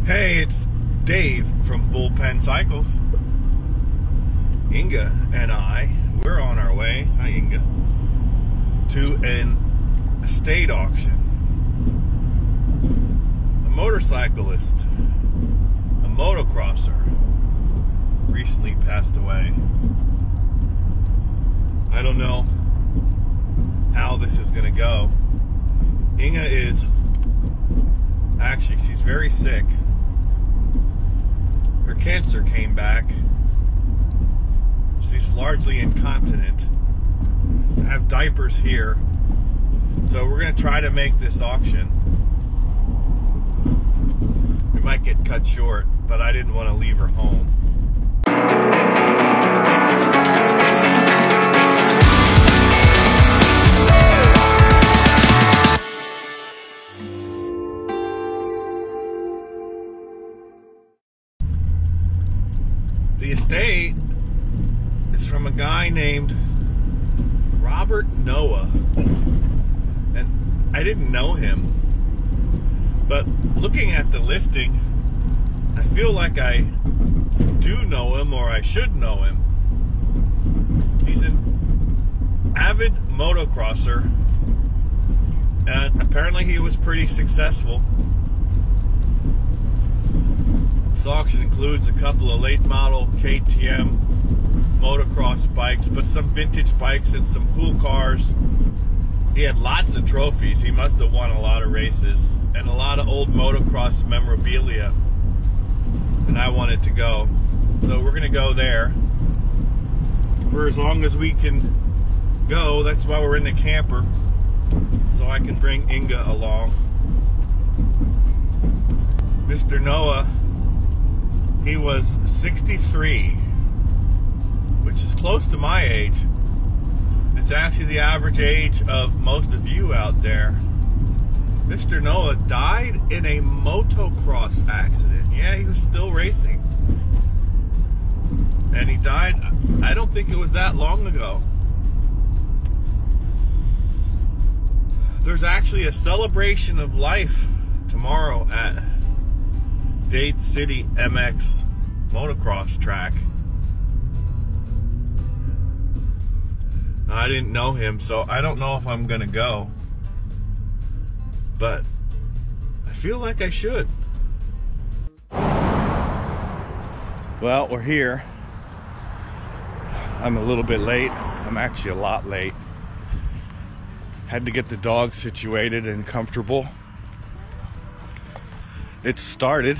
Hey, it's Dave from Bullpen Cycles. Inga and I, we're on our way, hi Inga, to an estate auction. A motorcyclist, a motocrosser, recently passed away. I don't know how this is going to go. Inga is, actually, she's very sick. Her cancer came back. She's largely incontinent. I have diapers here. So we're going to try to make this auction. We might get cut short, but I didn't want to leave her home. The estate is from a guy named Robert Noah, and I didn't know him, but looking at the listing, I feel like I do know him, or I should know him. He's an avid motocrosser, and apparently he was pretty successful. This auction includes a couple of late model KTM motocross bikes, but some vintage bikes and some cool cars. He had lots of trophies. He must have won a lot of races and a lot of old motocross memorabilia. And I wanted to go. So we're gonna go there for as long as we can go. That's why we're in the camper, so I can bring Inga along. Mr. Noah, he was 63, which is close to my age. It's actually the average age of most of you out there. Mr. Noah died in a motocross accident. Yeah, he was still racing. And he died, I don't think it was that long ago. There's actually a celebration of life tomorrow at Dade City MX motocross track. I didn't know him, so I don't know if I'm gonna go, but I feel like I should. Well, we're here. I'm a little bit late. I'm actually a lot late. Had to get the dog situated and comfortable. It started.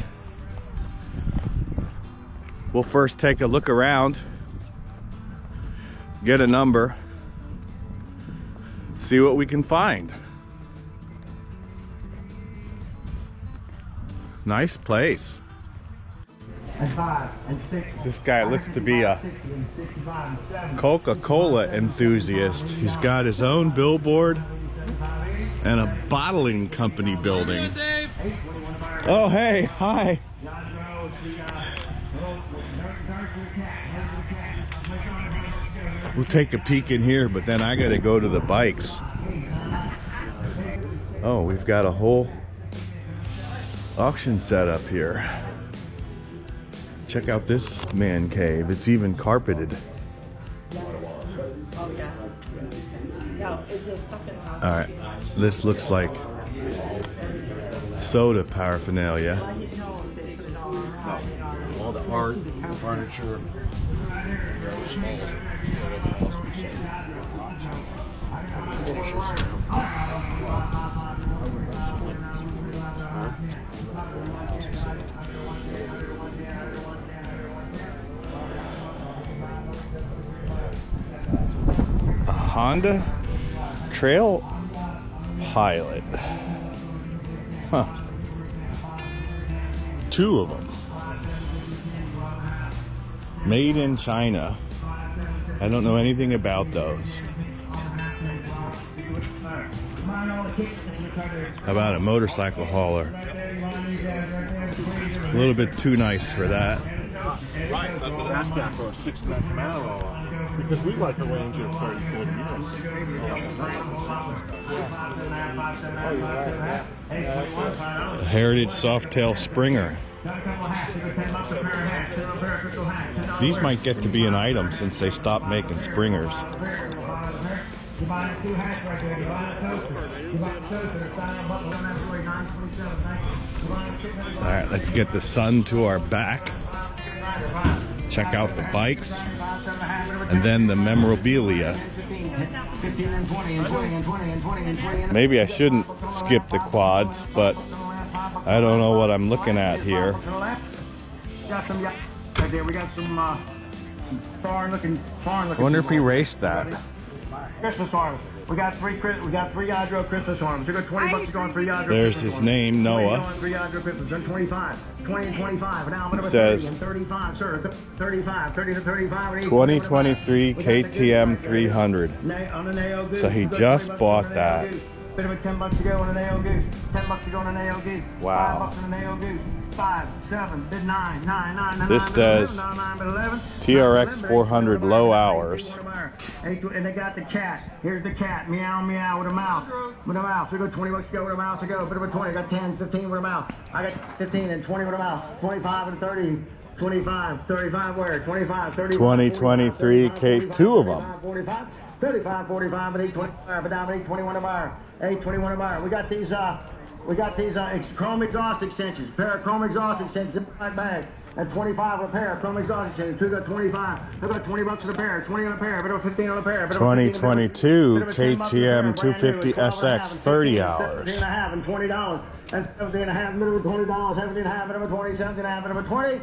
We'll first take a look around, get a number, see what we can find. Nice place. This guy looks to be a Coca-Cola enthusiast. He's got his own billboard and a bottling company building. Oh, hey, hi. We'll take a peek in here, but then I gotta go to the bikes. Oh, we've got a whole auction set up here. Check out this man cave. It's even carpeted. Alright, this looks like soda paraphernalia. All the art, furniture, A Honda Trail Pilot. Huh. Two of them. Made in China. I don't know anything about those. How about a motorcycle hauler? A little bit too nice for that. Right, but that's for a 6-month mile. Because we like a range of 30, 40 years. A Heritage Softail Springer. These might get to be an item since they stopped making Springers. Alright, let's get the sun to our back. Check out the bikes. And then the memorabilia. Maybe I shouldn't skip the quads, but I don't know what I'm looking at here. We got some foreign looking. I wonder if he raced that. Christmas arms. We got three Yadro Christmas arms. We got $20 to go on 3 Yadro. There's Christmas his arms. name, Noah. 3 Yadro Christmas. Then 25. 20 and 25. Now It says 30 and 35, sir. 35. 30 to 35. 2023 KTM 300. On the Neo Goose. So he just bought that. Bit of a $10 to go on a Neo Goose. $10 to go on a Neo Goose. Wow. $5 on a Neo Goose. 5, 7, bid 9, 9, 9, 9. This 9, says 9, 9, 11, TRX 400 low hours. And they got the cat. Here's the cat. Meow, meow with a mouse. With a mouse. We got $20 to go with a mouse to go. Bit of a 20. I got 10, 15 with a mouse. I got 15 and 20 with a mouse. 25 and 30. 25, 35 where? 25, 30. 2023 K2 of them. 45, 35, 45, but 825, but down 821 a bar. 821 a bar. We got these chrome exhaust extensions. Pair of chrome exhaust extensions in my bag. At 25 a pair of chrome exhaust extensions. Two got 25. They got $20 a pair. 20 on a pair. But 15 on a pair. 2022 KTM 250 SX 30 hours. 17 and a half and $20. That's 17 and a half, middle of $20. 17 and a half, middle of 20. 17 and a half, middle of 20.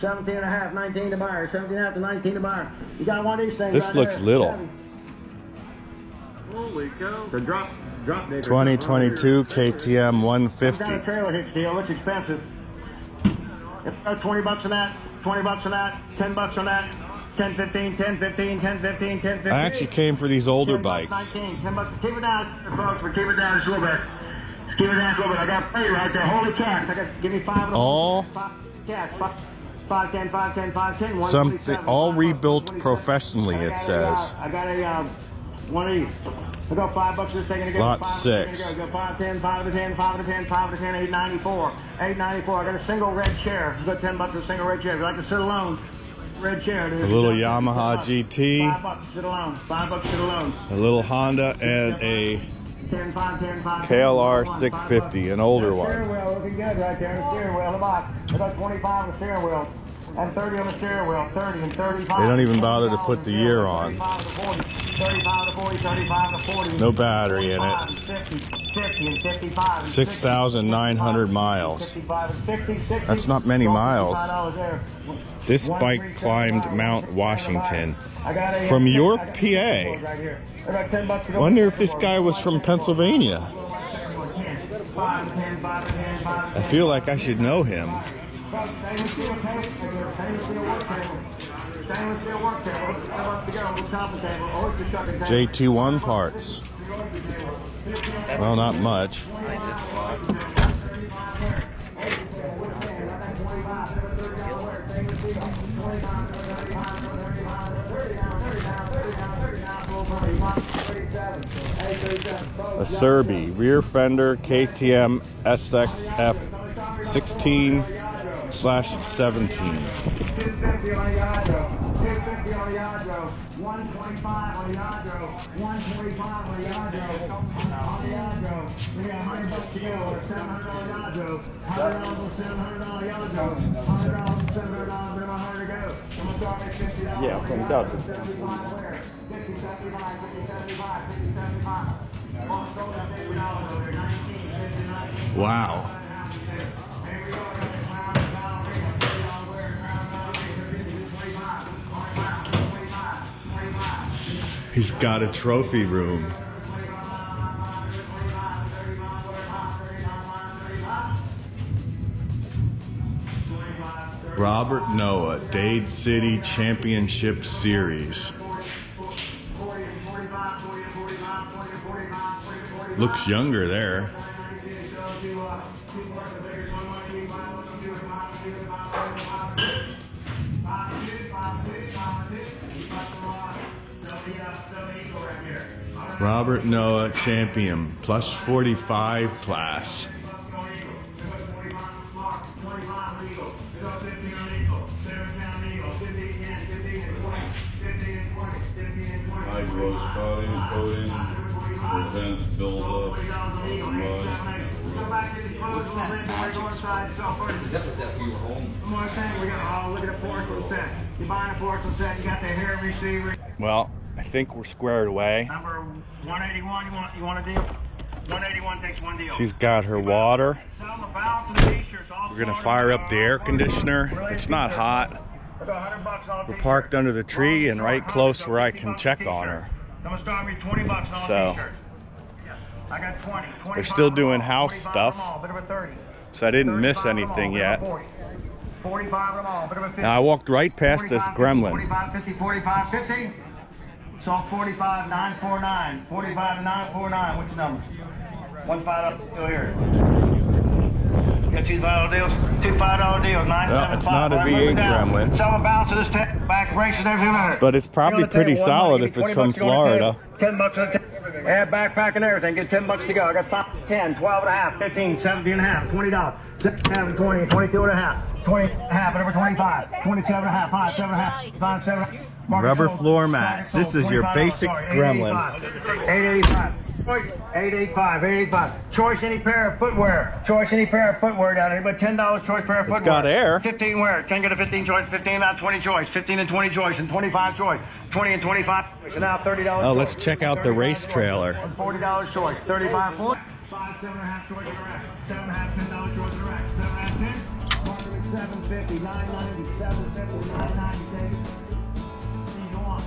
17 and a half, 19 to buyer. 17 and a half to 19 to buyer. You got one of these things. This right looks there. little. Holy cow. The drop digger. 2022 KTM Got a 150. trailer hitch deal. Looks expensive. It's got $20 on that. 20 bucks on that. 10 bucks on that. 10, 15, 10, 15, 10, 15, 10, 15. I actually came for these older bikes. 19, 10 bucks. Keep it down, folks. We'll keep it down just a little bit. Just keep it down just a little bit. I got pay right there. Holy cats. I got, give me 5 of them. All 5 cats. 5, 10, 5, 10, 5, 10. something, all rebuilt professionally, it says. I got a one of these. I got $5 this second ago. Lot 5 6. I go 5, 10, 5 to 10, 5 to 10, 5 to 10, 894. 894. I got a single red chair. I got $10 a single red chair. If you like to sit alone, red chair. Dude. A little Yamaha GT. $5 sit alone. $5 sit alone. A little Honda and a 10, 5, 10, 5, KLR 650, an older Steering one. wheel looking good right there. The steering wheel, the box. I got 25 on the steering wheel. And 30 on the steering wheel, 30 and 35. They don't even bother to put the year on. 35 to 40, 35 to 40, 35 to 40. No battery in it. 50, 50 and 55. 6,900 miles. 55 and 60, 60. That's not many miles. $55 there. This bike climbed Mount Washington I got a, from York, I got PA. right here. I got $10 to go. Wonder if this guy was from Pennsylvania. 5 to 10, 5 to 10, 5 to 10. I feel like I should know him. Stainless steel work table. Stainless steel work table. Stainless steel work table. JT1 parts. Well, not much. A Serbi rear fender KTM SXF 16/17. 250 on the Yadro, 250 on the Yadro, 125 on the Yadro, 125 on the Yadro, on the Yadro. We got $100 to go, or $700 Yadro, $100 on $700 Yadro, $100 on $700, but I'm $100 to go. I'm gonna start at $50. Yeah, from Delta. 50, 75, 50, 75, 50, 75. Wow. He's got a trophy room. Robert Noah, Dade City Championship Series. Looks younger there. Robert Noah champion, plus 45 class. Hydro spotting, coating, prevents buildup of mud. What's that magic spot? Is that we were home? One more thing, we got look at a porcelain set. You buy a porcelain set, you got the hair receiver. Well, I think we're squared away. Number 181, you want a deal? 181 takes one deal. She's got her water. We're gonna fire up the air conditioner. It's not hot. We're parked under the tree and right close where I can check on her. So they're still doing house stuff, so I didn't miss anything yet. Now I walked right past this gremlin. 45, 50, 45, 50. So 45, 949. 45 949. Which number? 15 up still here. Got $2 deals. $2 $5 deals. 975. Well, it's not a V8 gremlin. Someone bounces this back braces everything on it. But it's probably pretty solid if it's from Florida. $10 on the add backpack and everything. Get $10 to go. I got 5, 10, 12 and a half, 15, 17 and a half, $20. 7, 20, 22 and a half, 20 and a half, whatever, 25, 27 and a half, 5, 7 and a half, 5, 7 and a half. Rubber floor mats. This is your basic gremlin. 885. 885, 885. Choice any pair of footwear. Choice any pair of footwear down here. But $10 choice pair of footwear. It's got air. 15 wear. 10 get a 15 choice, 15 not 20 choice, 15 and 20 choice, and 25 choice, 20 and 25. And now $30. Oh, let's check out the race trailer. $40 choice, 35 40. 5, 7.5 choice in the rack. 7.5, $10 choice in the rack. 7.5, 10. 750, 990, 750, 990, take it. You want.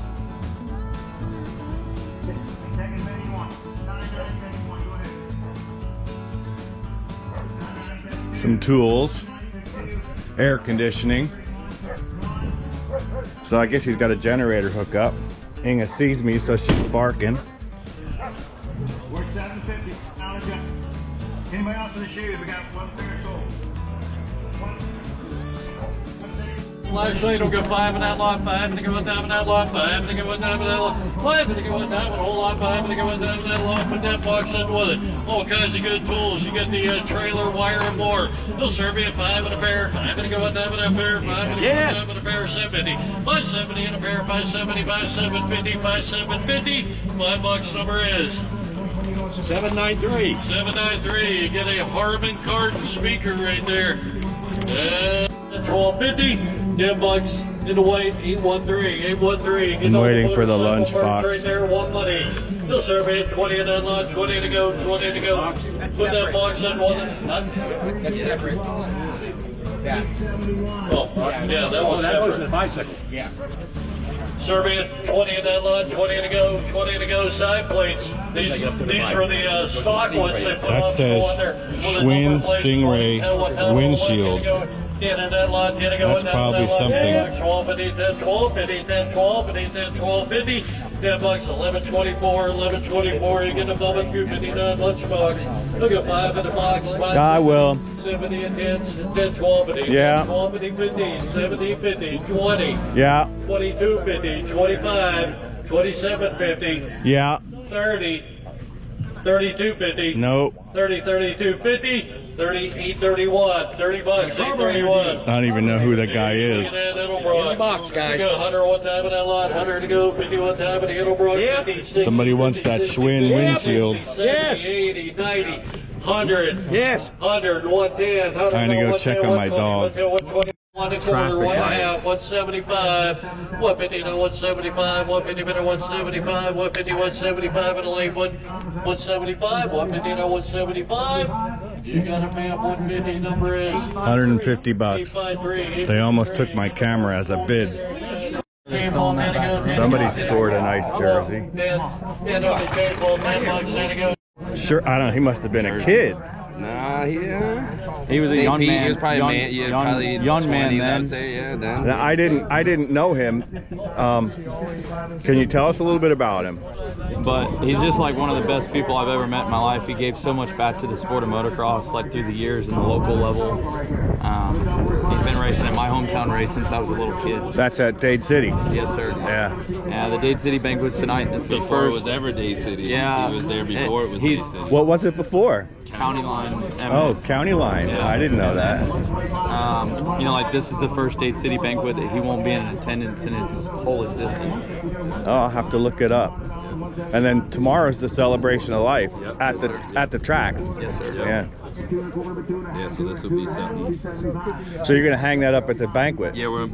Take as many you want. 990, you want. Go ahead. Some tools. Air conditioning. So I guess he's got a generator hookup. Inga sees me, so she's barking. We're 750. Anybody else in the shoes? We got one pair sold. Last shade will go 5 in that lot, 5 and go 1 time in that lot, 5 and go 1 time in that lot, 5 and go 1 time, a whole lot, 5 and go 1 time in that lot. Put that box in with it. All kinds of good tools. You get the trailer, wire, and more. They'll serve you a 5 and a pair, 5 and go 1 time in that pair, 5 and go 1 time in a pair, 750, 570 in a pair, 570, 750, 750. $5 number is 793. 793. You get a Harman Kardon speaker right there. $12.50. $10 in the white. 813. 813. I'm waiting for the lunch box. Right there. One money. They'll serve you 20 in that lot. 20 to go. 20 to go. Put that box in one. That's separate. Yeah. Oh, yeah. That was a bicycle. Yeah. Serving 20 in that lot, 20 to go, 20 to go. Side plates. These are the stock ones they put That on says Schwinn Stingray windshield. That's probably something. 1250, 10, 1250, 10, 1250, 10, 1250. $10, 1124, 1124. You get a Bubba 259 lunchbox. Look at 5 in the box. I will. 70 and 10, 10, 1250. Yeah. 1250, 15, 70, 50, 20. Yeah. 2250, 25, 2750, Yeah. 30, 3250, Nope. 30, 3250, 38, 31, $30, 831. I don't even know who that guy is. Box guy. 100 one time in that lot, 100 to go, 50 one time in the Middlebrook, 50, 60, Somebody wants that Schwinn windshield. 70, 80, 90, 100. Yes. 100, 110, 100. Trying to go check on my dog. 120. 1 and a quarter, 1 and a half, 175, 150 to 175, 150 to 175, 150, 175 and a late one, 175, 150 to 175. You got a pay up 150, number is 150 bucks. They almost took my camera as a bid. Somebody scored a nice jersey. Sure, I don't know, he must have been a kid. Nah, He was a young man. He was probably young man then. I'd say, yeah, then. Now, I didn't know him. Can you tell us a little bit about him? But he's just like one of the best people I've ever met in my life. He gave so much back to the sport of motocross, like through the years in the local level. He's been racing at my hometown race since I was a little kid. That's at Dade City. Yes, sir. Yeah. Yeah, the Dade City banquet's tonight. It's the Before it first. was ever Dade City. Yeah. He was there before it was Dade City. What was it before? County line. Oh, County Line. Yeah. I didn't know that. You know, like this is the first Dade City banquet that he won't be in attendance in its whole existence. Oh, I'll have to look it up. And then tomorrow's the celebration of life at the track. Yes, sir. Yeah. Yeah, so this will be something. So you're gonna hang that up at the banquet? Yeah, we'll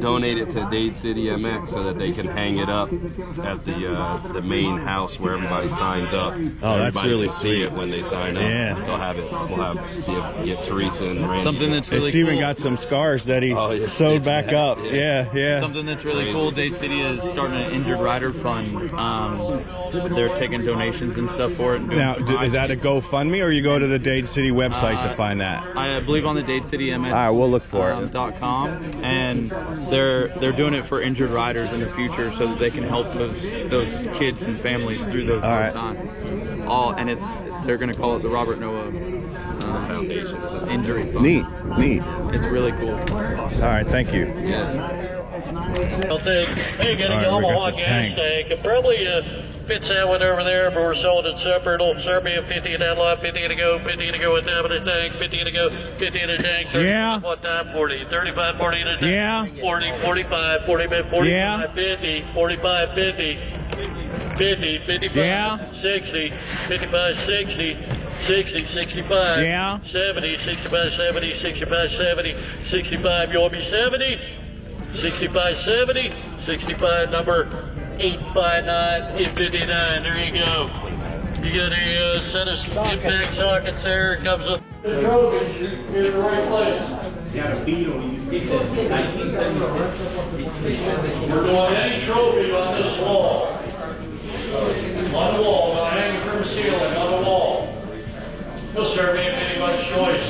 donate it to Dade City MX so that they can hang it up at the main house where everybody signs up. So Oh, that's everybody really can see sweet. it when they sign up. Yeah. They'll have it. See if get Teresa and Randy. Something that's really It's cool. even got some scars that he Oh, yeah. sewed back up. Yeah. Yeah. Something that's really cool. Dade City is starting an injured rider fund. They're taking donations and stuff for it. And doing Now, some is that a GoFundMe, or you go to the Dade City website to find that? I believe on the Dade City MS. All right, we'll look for it. .com, and they're doing it for injured riders in the future so that they can help those kids and families through those hard times. They're going to call it the Robert Noah Foundation Injury Fund. Neat. It's really cool. All right, thank you. Yeah. Hey, get All right, a we got Yamaha the gas tank. tank. It probably fits that one over there, but we're selling it separate. It'll serve me a 50 in that lot, 50 to go, 50 to go with that in the tank, 50 to go, 50 in the tank. 30, Yeah. What time? 40, 35, 40 in the tank. Yeah. 40, 45, 40 minutes, 45, Yeah. 50, 45, 50, 50, 55, Yeah. 60, 55, 60, 60, 65, Yeah. 70, 65, 70, 65, 70, 65. You want me 70? 65, 70, 65, number 859, 859. There you go. You got a set of impact sockets there. It comes up. The trophies, you're in the right place. We're doing any trophy on this wall. On the wall, not hanging from the ceiling, on the wall. You'll serve me anybody's choice.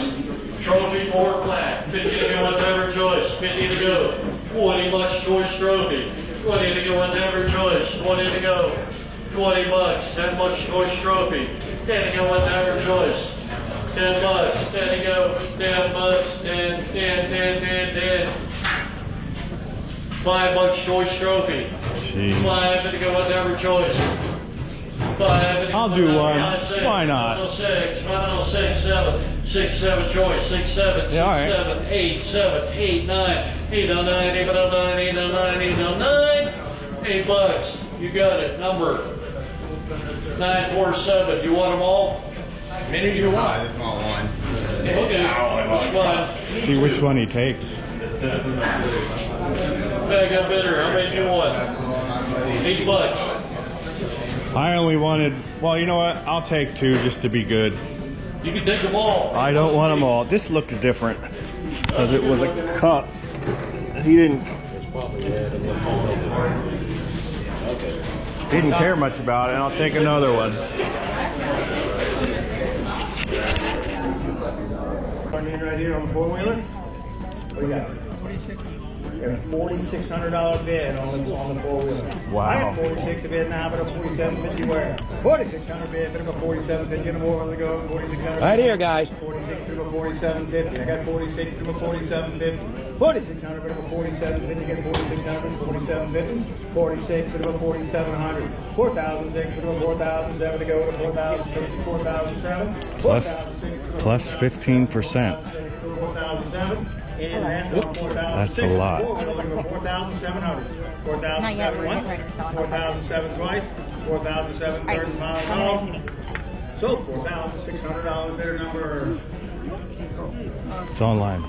Trophy or plaque. 50 to go, whatever choice. 50 to go. 20 bucks choice trophy. 20 to go, whatever choice. 20 to go. 20 bucks. 10 bucks choice trophy. 10 to go, whatever choice. 10 bucks. 10 to go. 10 bucks. 10. 5 bucks choice trophy. Jeez. 5 to go, whatever choice. 5. I'll do one. Why not? 506, 7 choice, 6, 7, Yeah, all right. 7, 8, 7, 8, 9, 809, 809, 809, 809, 8 bucks. You got it. Number 947. You want them all? Many as you want. It's all one. Okay. Which one? See which one he takes. Bag up bidder. How many do you want? 8 bucks. I only wanted, well, you know what? I'll take 2 just to be good. You can take them all. I don't want them all. This looked different because it was a cup. He didn't care much about it. And I'll take another one. Right here on the four-wheeler. What do you got? $4,600 bid on the four-wheeler. I Wow. got 46 to bid now, but a 4750 where? 4600 bid, bit of a 4750 and more on the go. 4600. Right here, guys. 46 to a 4750. I got 46 to a 4750. 4600 bit of a 4750. Get 4600 4750. 46 bit of a 4700. 4006 bit of a 4007 to go to 4006 4007. Plus 15%. 4007. That's a lot. 4,700. 4,007 4,007 twice. 4,007 third mile. So $4,600 bidder number. It's online.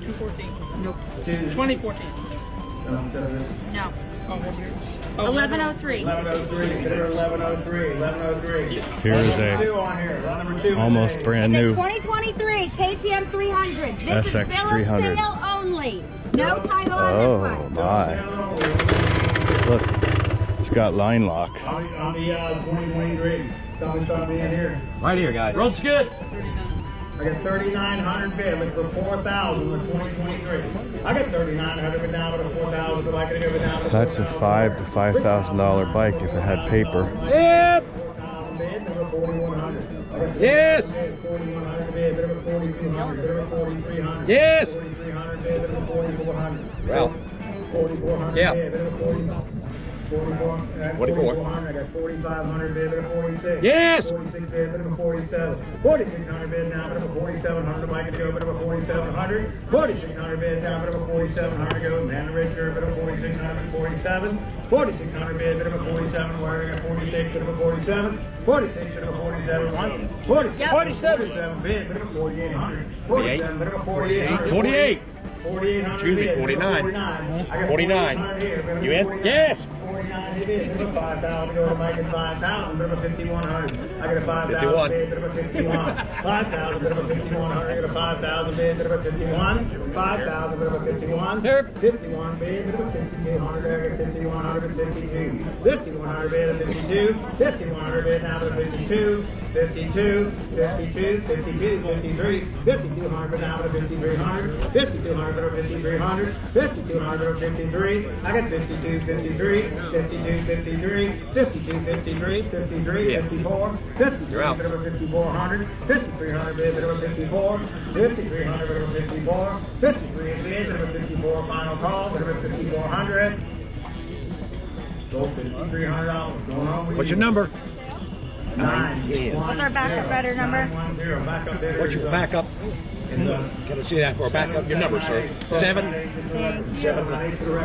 2014. No. 1103. 1103. Bidder 1103. 1103. Here's Two a on here. Round number 2. almost brand new 2023 KTM 300. This SX is bill 300. of sale only. No title on Oh this one. my. Look, it's got line lock. On the 2023. Something's trying to be in here. Right here, guys. Road's good. I got 3,900 bid. Look for 4,000 for 2023. I got 3,900 bid down with a 4,000, but I could go down with That's a $5,000 to $5,000 bike if it had paper. Yep. 4,000 bid, number 4,100. Yes. 4,100 bid, bit of a 4,200, bit of a 4,300. Yes. 4,300 bid, bid of a 4,400. Ralph. 4,400 Yeah. bid, bid of a 44. 4,400. I got 4,500 bid, bid of 46. Yes. 46 bid, bid of a 47. 4,600 bid now, bid of a 4,700. Mike to go, bid of a 4,700. 4,600 bid now, bid of a 4,700 to go. Man Richard, bid of a 4,600, 47. 4,600 bid, bid of a 47. Where I got 46, bid of a 47. 46, bid of a 47. 47 bid, bid of a 4,800. 47, bid of a 4,800. 48. 4,800 Excuse me, bid, 49. 49. I got 49. 4,800 here, bid of a You in? 49. Yes. 49 bid, bid of a 5,000. Go to Mike at 5,000. Bid of a 5,100. I got a 5,000 51. bid, bid of a 51. 5,000 bid of a 5,100. I got a 5,000 bid, bid of a 51. 5,000 bid of a 51. 51 bid, bid of a 5,200. I got 5,100 and 52. 5,100 bid of 52. 5,100 bid now to 52. 52, 52, 52, 53, 5,200 bid now to 5,300. 5,200 bid of 5,300. 5,200 bid of 53. I got 52, 53, 52, 53, 52, 53, 53, 54, 53 bid of a 5,400. 5,300 bid of a 54. 5,300 bid of a 54. 53 bid of a 54. Final call bid of a 5,400. Go $5,300. Going on with What's you. your number? 9. What's our backup better number? 910. Backup bidder What's is, your backup? Can I see that for a backup? Your number, sir. 7. All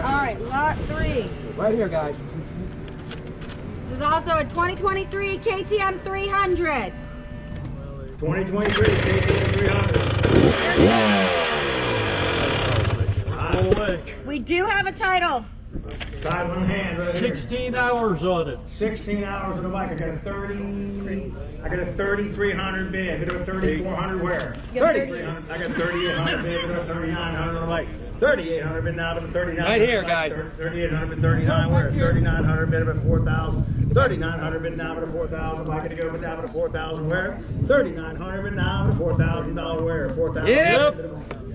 right, lot 3. Right here, guys. This is also a 2023 KTM 300. 2023 KTM 300. We do have a title. Title in hand right here. 16 hours on it. 16 hours on the bike. I got a 3,300 bid. Bid of a 3,400 where? 3,300. I got 3,800 bid. Bid of a 3,900 on the bike. 3,800 bid now to the 3,900. Right here, guys. 3,800 bid 39 where? 3,900 bid of a 4,000. 3,900 bid now to the 4,000. Bike to go bid down to the 4,000 where? 3,900 bid now to the $4,000 where? 4,000. Yep.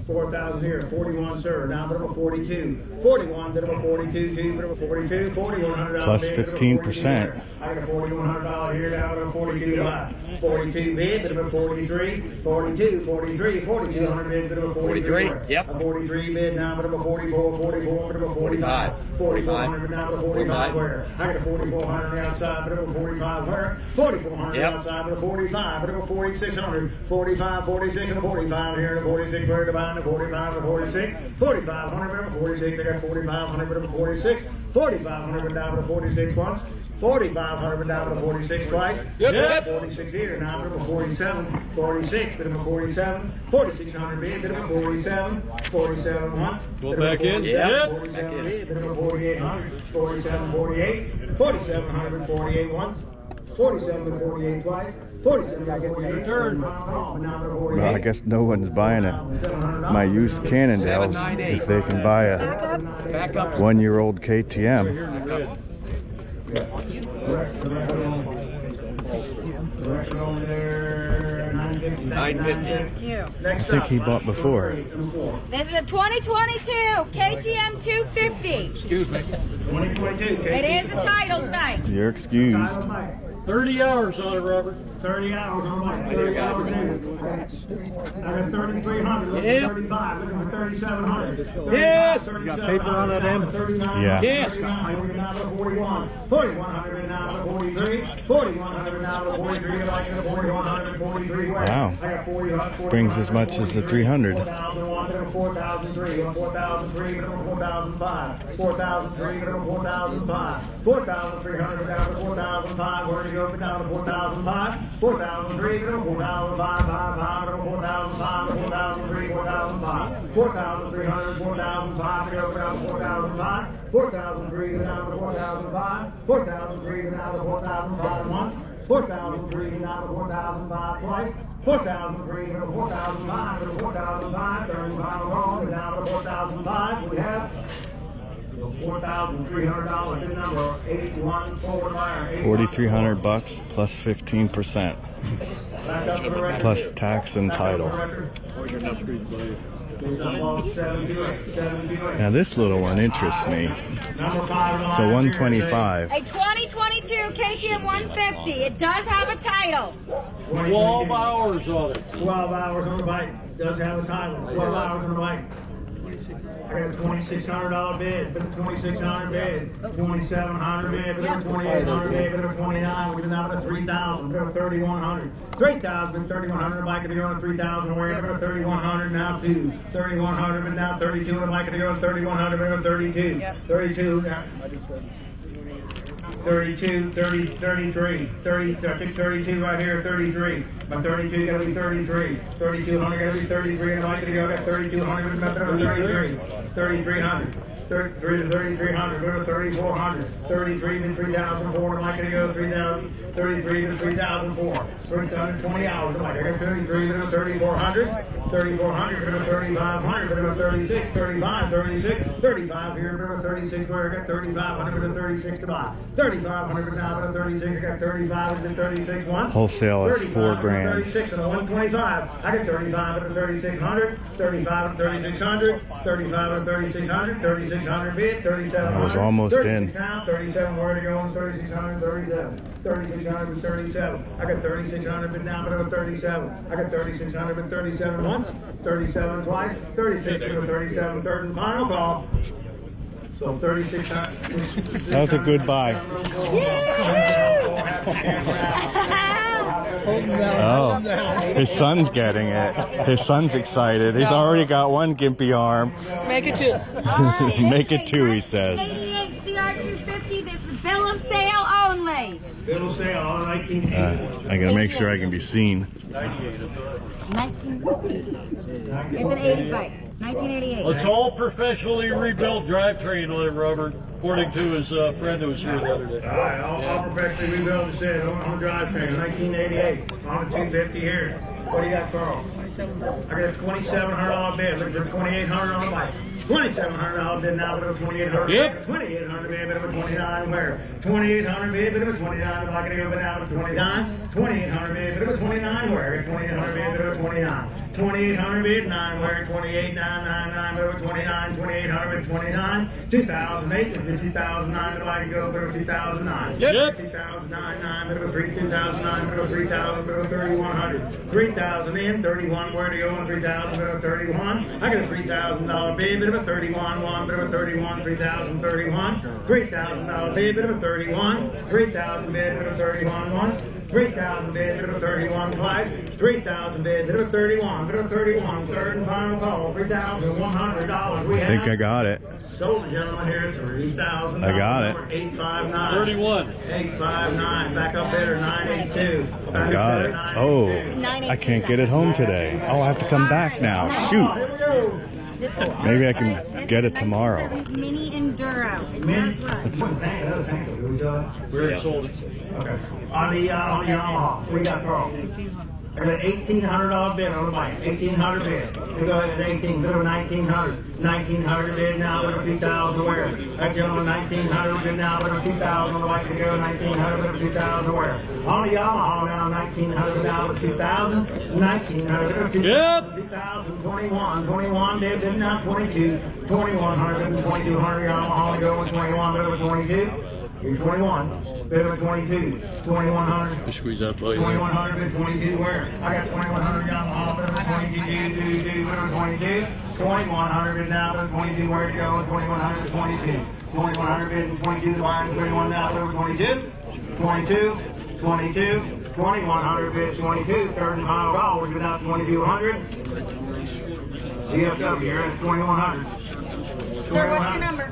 4,000 here, 41, sir. Down bit of a 42. 41, bit of a 42, 2, bit of a 42. $4,100 Plus bid, bit of a 15%. 42. I got a $4,100 here, down to a 42 buy. 42 bid, bit of a 43. 42, 43, 4,200 bid, bit of a 43. 43, yep. A 43 bid, now bit of a 44, 44, bit of a 45. 4,400 now to a 45 where? I got a 4,400 outside, bit of a 45 where? 4,400 Yep. outside, bit of a 45, bit of a 4,600. 45, 46, and a 45 here, and a 46 where to buy. 45 to 46, 4,500 bit of a 46, I got 4,500 bit of a 46, 4,500 down to 46 once, 4,500 down to 46 twice, Yep. 46 here, now bit of a 47, 46, bit of a 47, 4,600 bit of a 47, 47 once, Go bit of a back in. 47, Yep. 47 bit of a 4,800, 47, 48, 4,700 48 once, 47 to 48 twice, 47 to 48 turn. Well, I guess no one's buying my used Cannondales if they can buy a Backup. 1-year-old KTM. Thank you. I think he bought before. This is a 2022 KTM 250. Excuse me. 2022. It is a title thing. You're excused. 30 hours on it, Robert. 30 hours on my 30 hours in. I got 3,300. Look at 35. Look at 3,700. Yes. You got paper on that end? 39. Yeah. Yes. 39. We're now to 41. 4,100 now to 43. 4,100 now to 43. I like the 4,100 43. Wow. I got 40. Brings as much as the 300. 4,001. 4,003. 4,003. 4,005. 4,003. 4,005. 4,300 down to 4,005. Where do you go? Down to 4,005. 4,003, 4,005, 4,005, 4,003, 4,005, 4,300, 4,005, go down to 4,005, 4,003, down to 4,005, 4,003, down to 4,005 once, 4,003, down to 4,005 twice, 4,003, to 4,005, to 4,005, 35 wrong, down to 4,005, we have $4,300, bid number 814. $4,300 plus 15%. Plus tax and title. Now this little one interests me. It's a 125. A 2022 KTM 150. It does have a title. 12 hours on it. 12 hours on the bike. Does have a title. 12 hours on the bike. got a $2,600 bid, bid a $2,600 bid, $2,700 bid, bid a $2,800 bid, bid a $29, we've been out of $3,000, bid a $3,100, $3,000, bid $3,100, bike to go on $3,000, where bid a $3,100, now two, $3,100, bid now $32, and bike to go on $3,100, bid a $32, $32, 32, 30, 33, 30, I think 32 right here, 33. My 32 gotta be 33. 3,200 gotta be 33, and I could go, I got 3,200, but nothing over 33. 3,300. 3,300, go to 3,400. 33 to 3,004, and I could go 3,000. 33 to 3,004. 320 hours. I got 33 to 3,400. 3,400 to 3,500, to 36, 35, 36, 35 here, to 36, where I got 3,500 to 36 to buy. 3,500 now to 36, I got 35 to 36 once. Wholesale is $4 grand. 36 and a 125. I got 35 to 3,600, 35 to 3,600, 35 to 3,600, 3,600 bid, 3,700. I was almost in. Now, 37, where to go on 3,600, 37. 3,600 and 37. I got 3,600 bid now, but it was 37. I got 3,600 and 37 once, 37 twice, 36 to 37, third and final call. So 3,600. That was a good buy. Oh, his son's getting it. His son's excited. He's already got one gimpy arm. Let's make it two. Make it two, he says. 88 CR250, this is bill of sale only. Bill of sale on 1980. I gotta make sure I can be seen. 1988. It's an 80 bike. 1988. It's all professionally rebuilt drivetrain on it, Robert, according to his friend who was here the other day. All right, all professionally rebuilt, it said, on drivetrain, 1988, on a 250 here. What do you got, Carl? I got a $2,700 bid, look for $2,800 on the bike. $2,700 bid now, but a $2,800 bid. Yep. $2,800 bid, but a $29 where? $2,800 bid, but a $29, if I could go but now, but a $29. $2,800 bid, but a $29 where? $2,800 bid, but a $29. $2,800 bid, 9 where? $28,999, but a $29. $2,800 bid, $29. 2008, but a 2009, if I could go, but a 2009. Yep. 2009, but a 2009, but a 3,000, but a 3,100. 3,000 in, 31, where to go on 3,000, bit of a 31. I got a $3,000 bid, bit of a 31, one, bit of a 31, 3,000, 31. $3,000 bid, bit of a 31. 3,000 bid, bit of a 31, one. 3,000 bid, bit of a 31, twice. 3,000 bid, bit of a 31, bit of a 31. Third and final call, $3,100. We I think I got it. Sold the gentleman here, $3,000. I got it. 859. 31. 859. Back up better, 982. I got it. Oh, I can't get it home today. Oh, I have to come back now. Shoot. Maybe I can get it tomorrow. Mini Enduro. We're sold it. Okay. On the Yamaha, we got Carl. I got an $1,800 bid on the bike. 1,800 bid. We go ahead at 18, bid of 1,900. 1,900 bid now, bid of 2,000 where? That gentleman 1,900 bid now, bid of 2,000 on the bike to go. 1,900 bid of 2,000 where? On the Yamaha now, 1,900 now, bid of 2,000. 1,900 bid of 2,000. Yep. 2021. 21 bid now, 22. 2,100 bid of 2,200 Yamaha to go with 21 bid of 22. You're 21. Bid of 22. 2,100. Squeeze that plate. 2,100 bid 22 where? I got 2,100 Yamaha bid of 22. Bid of 22. 2,100 bid now bid of 22 where to go? 2,100 22. 2,100 bid 22 line 31 now bid of 22. 22. 22. 2,100 bid 22. Third and final call. We're giving out 2,200. DFW here at 2,100. Sir, what's your number?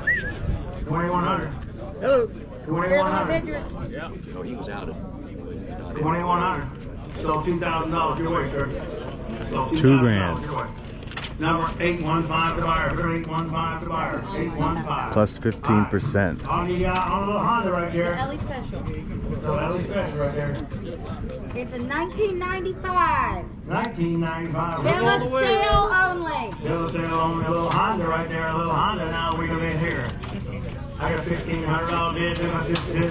2,100. Hello. 2,100. Yeah. Oh, he was out of 2,100. So $2,000 your way, sir. So $2 grand. your way. Number 815 to buyer. 815 to buyer. 815. Plus 15%. On the little Honda right there. Ellie Special. So Ellie Special right there. It's a 1995. 1995. Bill of sale only. Bill of sale on a little Honda right there. A little Honda now we come in here. I got $1,500 bid.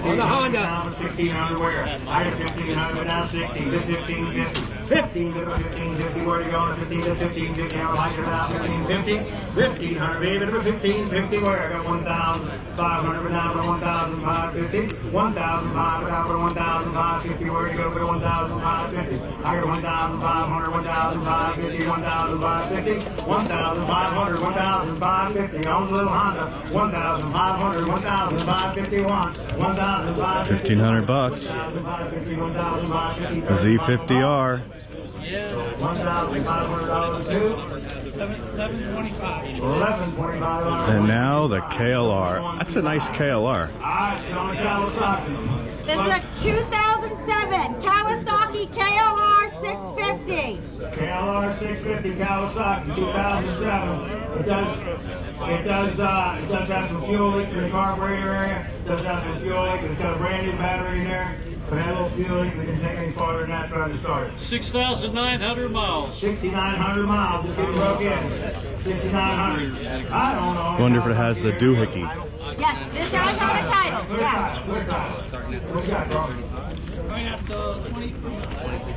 On the Honda. $1,600 where? I got $1,500 now 16. Bid 1550. 15 bid 1550. Where you going? 15 to 1550. I like it now 1550. 1,500 bid. Bid 1550 where? I got 1,500 but now for 1,550. 1,500 down for 1,550. Where you go for 1,550? I got 1,500. 1,550. 1,550. 1,500. 1,500. 1,550 on the little Honda. 1,500, 1,551, 1,550. 1,500 bucks. The Z50R. $1,500 too. $11.25. And now the KLR. That's a nice KLR. This is a 2007 Kawasaki KLR 650. KLR 650 Kawasaki 2007. It does have some fuel leaks in the carburetor area. It does have some fuel leaks. It's got a brand new battery in there. But that little fuel leak, we can take any farther than that trying to start it. 6,900 miles. 6,900 miles. Just getting broke in. 6,900. I don't know. Wonder if it has the doohickey. Yes, this does have a title. Yes. What's that, bro?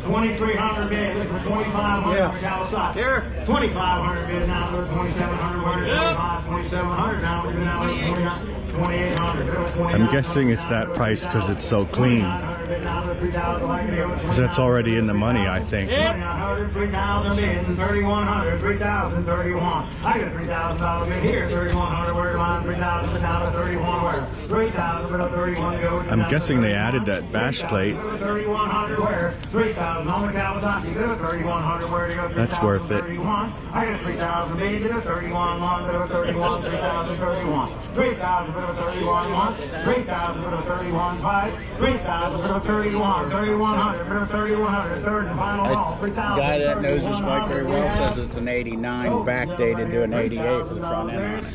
2,300 bid. Look for 2,500 for Kawasaki. Here. 2,500 bid now. Look 2,700. 2,700 now. We're now 2,800. I'm guessing it's that price because it's so clean. Because that's already in the money, I think. 3,900, 3,000 in, 3,100, 3,031. I got $3,000 in here. 3,100 where line, 3,000, 3,031 where? 3,000 for the 31 go. I'm guessing they added that bash plate. 3,100 where? 3,000 on the Kawasaki. 3,100 where to go? That's worth it. 31. I got 3,000 B. 31 long, 31, 3,000, 31. 3,000 for the 31 1. 3,000 for the 31 5. 3,000 for the 31. 3,100 for the 3,100. Third and final roll. 3,000. Guy that knows this bike very well says it's an 89 backdated to an 88 for the front end on it.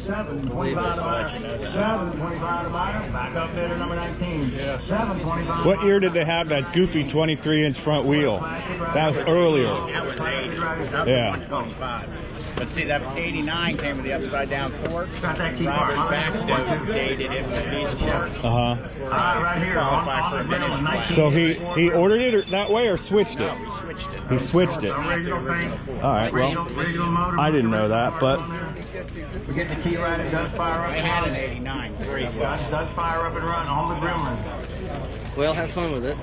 725 to buy them. Back up bidder number 19. 725. What year did they have that goofy 23-inch front wheel? That was earlier. That was 80. Yeah. 125. But see, that 89 came with the upside down forks. Got that key Robert mark. backdated it with these forks. Right here. Qualify for a vintage. So he ordered it that way or switched it? No, we switched it. He switched it. Original thing. All right, well, I didn't know that, but We get the key right, it does fire up. I had an 89. It does fire up and run on the Gremlin. Well, have fun with it.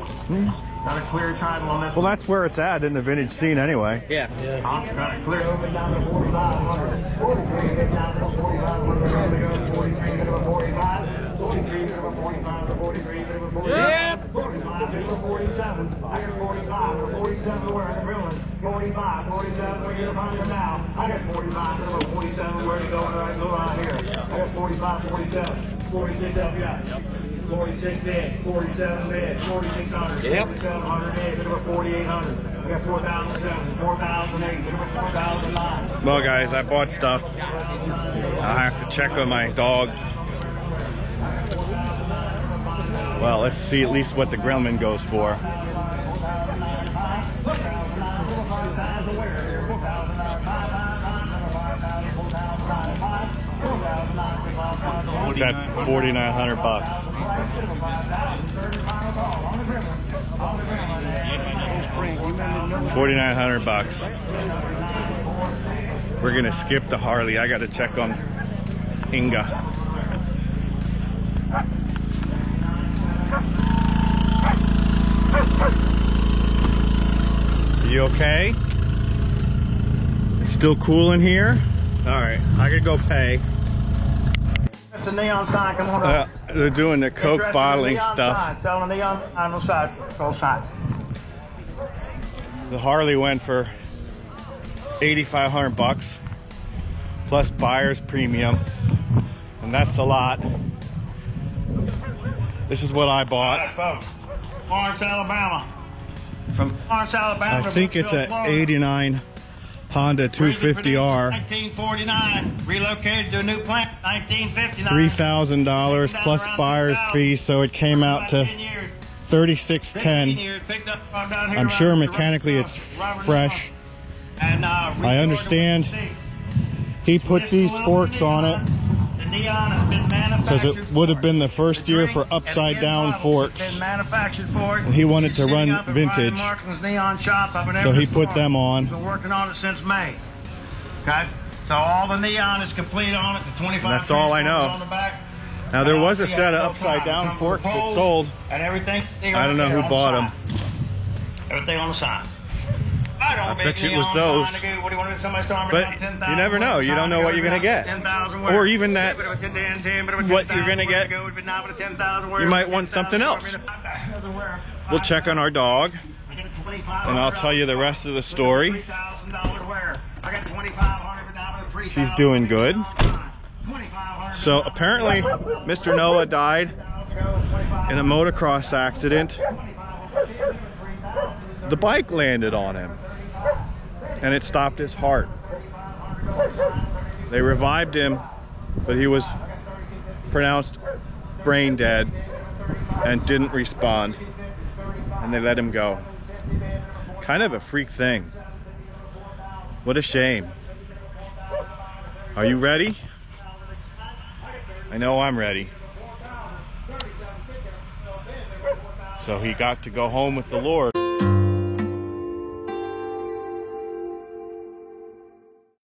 Got a clear title on this. well, that's where it's at in the vintage scene anyway. Yeah. Got a clear open down to 4,500. 43 get down to 4,500. 43 get to 45. 43 get to 45. 43 get to 45. 45 get to 47. I got 45. 47 where the Gremlin. 45. 47 we get a Honda now. I got 45 get to 47 where to go right here. I got 45. 47. 46 up here. 46 bid, 47 bid, 4,600, 4,700 bid, bid over 4,800. We got 4,007, 4,008, bid over 4,009. Well, guys, I bought stuff. I have to check on my dog. Well, let's see at least what the Gremlin goes for. It's at 4,900 bucks. 4,900 bucks. We're gonna skip the Harley. I gotta check on Inga. You okay? It's still cool in here? Alright, I gotta go pay. That's the neon sign, come on up. They're doing the Coke bottling stuff. Selling neon sign on the side, go side. The Harley went for 8,500 bucks plus buyer's premium, and that's a lot. This is what I bought. Folks, Florence, Alabama. From Florence, Alabama. I think it's an 89 Honda 250R. 1949, relocated to a new plant, 1959. $3,000 plus buyer's fee, so it came out to $36.10. I'm sure mechanically it's fresh. I understand he put these forks on it because it would have been the first year for upside down forks. He wanted to run vintage, so he put them on. Been working on it since May. Okay, so all the neon is complete on it. The 25. That's all I know. On the back. Now there was a set of upside down forks that sold. And everything. I don't know who bought them. Everything on the side. I bet you it was those. But you never know. You don't know what you're going to get. Or even that, what you're going to get, you might want something else. We'll check on our dog, and I'll tell you the rest of the story. She's doing good. So apparently, Mr. Noah died in a motocross accident. The bike landed on him, and it stopped his heart. They revived him, but he was pronounced brain dead and didn't respond, and they let him go. Kind of a freak thing. What a shame. Are you ready? I know I'm ready. So he got to go home with the Lord.